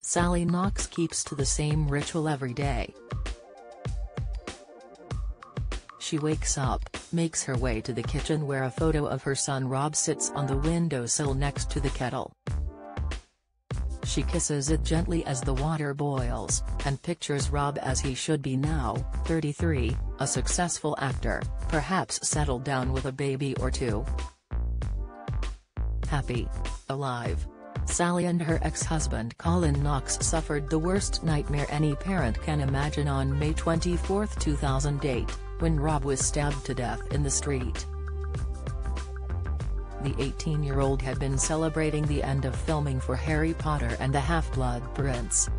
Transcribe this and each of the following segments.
Sally Knox keeps to the same ritual every day. She wakes up, makes her way to the kitchen where a photo of her son Rob sits on the windowsill next to the kettle. She kisses it gently as the water boils, and pictures Rob as he should be now, 33, a successful actor, perhaps settled down with a baby or two. Happy. Alive. Sally and her ex-husband Colin Knox suffered the worst nightmare any parent can imagine on May 24, 2008, when Rob was stabbed to death in the street. The 18-year-old had been celebrating the end of filming for Harry Potter and the Half-Blood Prince.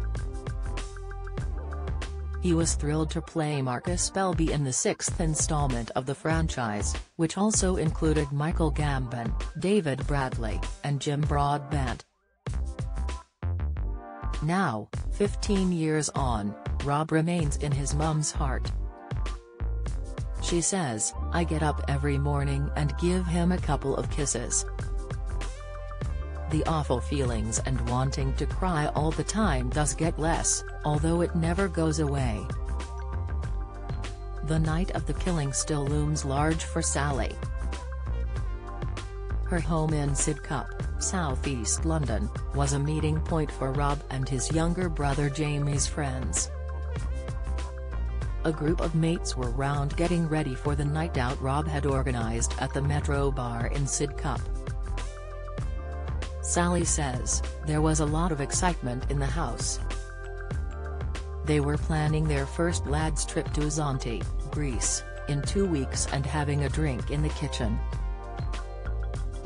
He was thrilled to play Marcus Belby in the sixth installment of the franchise, which also included Michael Gambon, David Bradley, and Jim Broadbent. Now, 15 years on, Rob remains in his mum's heart. She says, "I get up every morning and give him a couple of kisses. The awful feelings and wanting to cry all the time does get less, although it never goes away." The night of the killing still looms large for Sally. Her home in Sidcup, southeast London, was a meeting point for Rob and his younger brother Jamie's friends. A group of mates were round getting ready for the night out Rob had organised at the Metro Bar in Sidcup. Sally says, "There was a lot of excitement in the house. They were planning their first lads' trip to Zante, Greece, in 2 weeks and having a drink in the kitchen."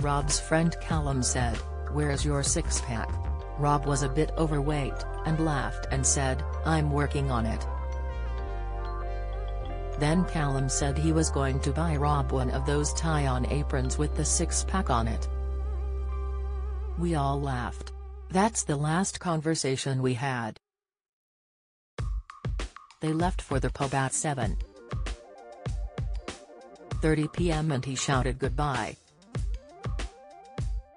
Rob's friend Callum said, "Where's your six-pack?" Rob was a bit overweight, and laughed and said, "I'm working on it." Then Callum said he was going to buy Rob one of those tie-on aprons with the six-pack on it. We all laughed. That's the last conversation we had. They left for the pub at 7:30 p.m. and he shouted goodbye.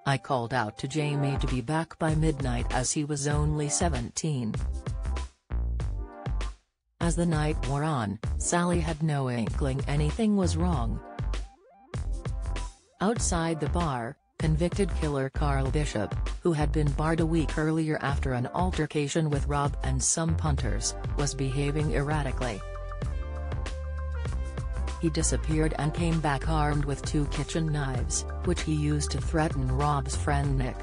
I called out to Jamie to be back by midnight as he was only 17. As the night wore on, Sally had no inkling anything was wrong. Outside the bar, convicted killer Carl Bishop, who had been barred a week earlier after an altercation with Rob and some punters, was behaving erratically. He disappeared and came back armed with 2 kitchen knives, which he used to threaten Rob's friend Nick.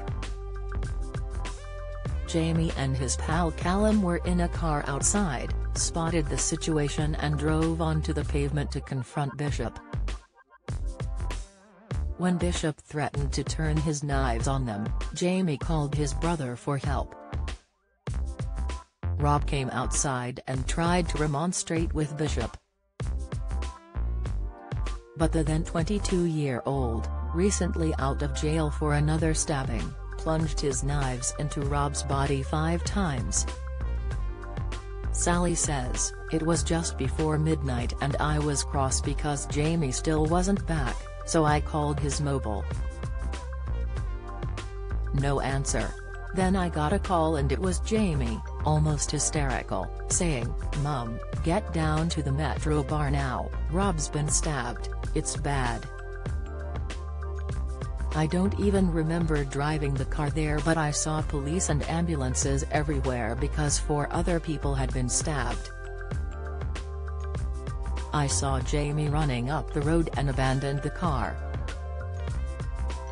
Jamie and his pal Callum were in a car outside, spotted the situation and drove onto the pavement to confront Bishop. When Bishop threatened to turn his knives on them, Jamie called his brother for help. Rob came outside and tried to remonstrate with Bishop. But the then 22-year-old, recently out of jail for another stabbing, plunged his knives into Rob's body 5 times. Sally says, "It was just before midnight and I was cross because Jamie still wasn't back, so I called his mobile. No answer. Then I got a call and it was Jamie, almost hysterical, saying, 'Mum, get down to the Metro Bar now, Rob's been stabbed, it's bad.' I don't even remember driving the car there, but I saw police and ambulances everywhere because 4 other people had been stabbed. I saw Jamie running up the road and abandoned the car.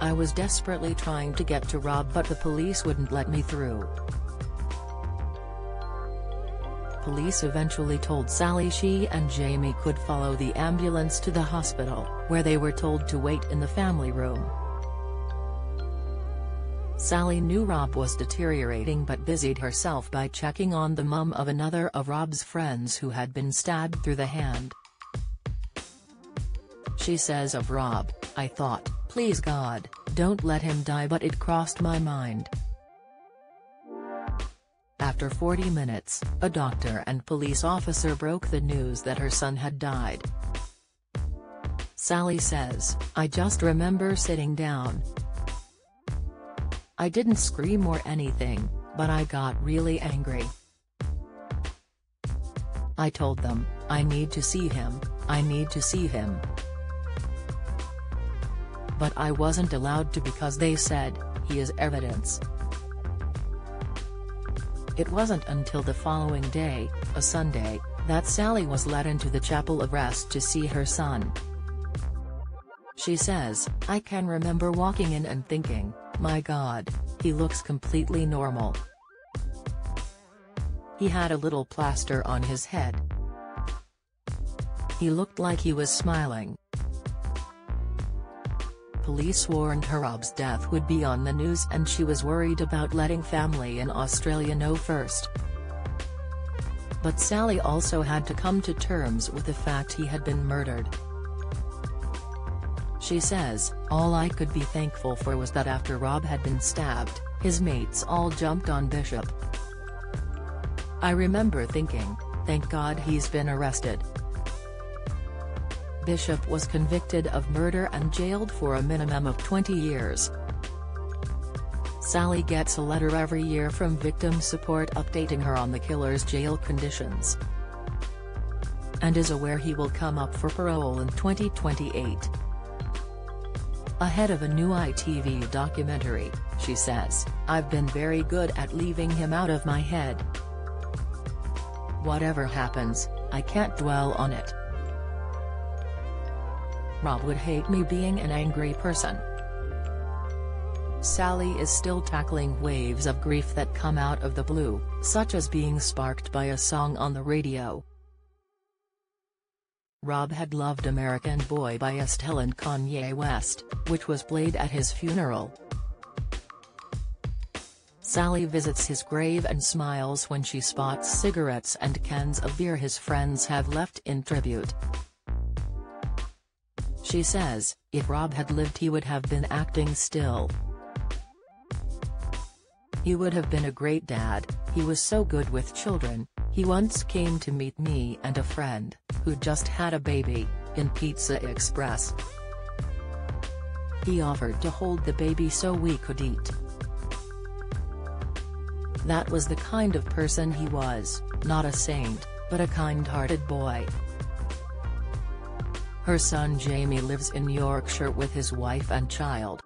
I was desperately trying to get to Rob but the police wouldn't let me through." Police eventually told Sally she and Jamie could follow the ambulance to the hospital, where they were told to wait in the family room. Sally knew Rob was deteriorating but busied herself by checking on the mum of another of Rob's friends who had been stabbed through the hand. She says of Rob, "I thought, please God, don't let him die, but it crossed my mind." After 40 minutes, a doctor and police officer broke the news that her son had died. Sally says, "I just remember sitting down. I didn't scream or anything, But I got really angry. I told them, I need to see him, I need to see him. But I wasn't allowed to because they said, he is evidence. It wasn't until the following day, a Sunday, that Sally was let into the chapel of rest to see her son. She says, I can remember walking in and thinking, my God, he looks completely normal. He had a little plaster on his head. He looked like he was smiling. Police warned her Rob's death would be on the news and she was worried about letting family in Australia know first. But Sally also had to come to terms with the fact he had been murdered. She says, all I could be thankful for was that after Rob had been stabbed, his mates all jumped on Bishop. I remember thinking, thank God he's been arrested. Bishop was convicted of murder and jailed for a minimum of 20 years. Sally gets a letter every year from Victim Support updating her on the killer's jail conditions. And is aware he will come up for parole in 2028. Ahead of a new ITV documentary, she says, I've been very good at leaving him out of my head. Whatever happens, I can't dwell on it. Rob would hate me being an angry person. Sally is still tackling waves of grief that come out of the blue, such as being sparked by a song on the radio. Rob had loved American Boy by Estelle and Kanye West, which was played at his funeral. Sally visits his grave and smiles when she spots cigarettes and cans of beer his friends have left in tribute. She says, if Rob had lived he would have been acting still. He would have been a great dad, he was so good with children. He once came to meet me and a friend, who just had a baby, in Pizza Express. He offered to hold the baby so we could eat. That was the kind of person he was, not a saint, but a kind-hearted boy. Her son Jamie lives in Yorkshire with his wife and child.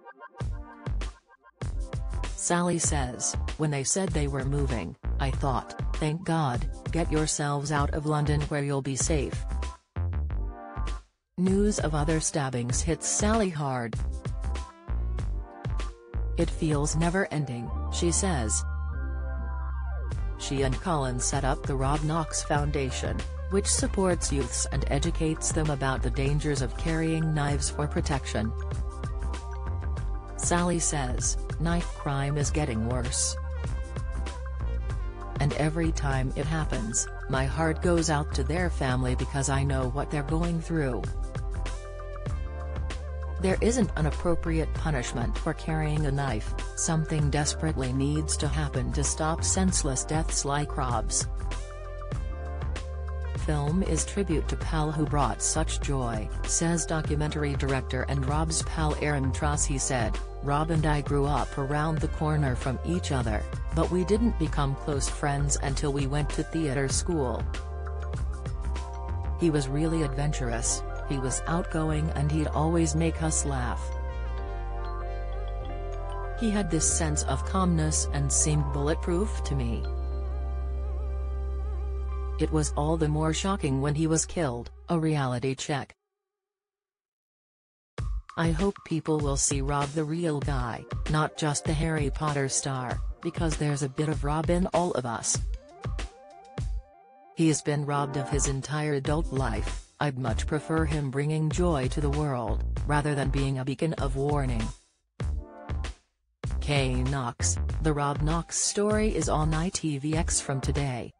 Sally says, when they said they were moving, I thought, thank God, get yourselves out of London where you'll be safe. News of other stabbings hits Sally hard. It feels never-ending, she says. She and Colin set up the Rob Knox Foundation, which supports youths and educates them about the dangers of carrying knives for protection. Sally says, knife crime is getting worse. And every time it happens, my heart goes out to their family because I know what they're going through. There isn't an appropriate punishment for carrying a knife, something desperately needs to happen to stop senseless deaths like Rob's. Film is tribute to pal who brought such joy, says documentary director and Rob's pal Aaron Truss. He said, Rob and I grew up around the corner from each other, but we didn't become close friends until we went to theater school. He was really adventurous, he was outgoing and he'd always make us laugh. He had this sense of calmness and seemed bulletproof to me. It was all the more shocking when he was killed. A reality check. I hope people will see Rob the real guy, not just the Harry Potter star, because there's a bit of Rob in all of us. He's been robbed of his entire adult life. I'd much prefer him bringing joy to the world, rather than being a beacon of warning. Kay Knox, The Rob Knox Story is on ITVX from today.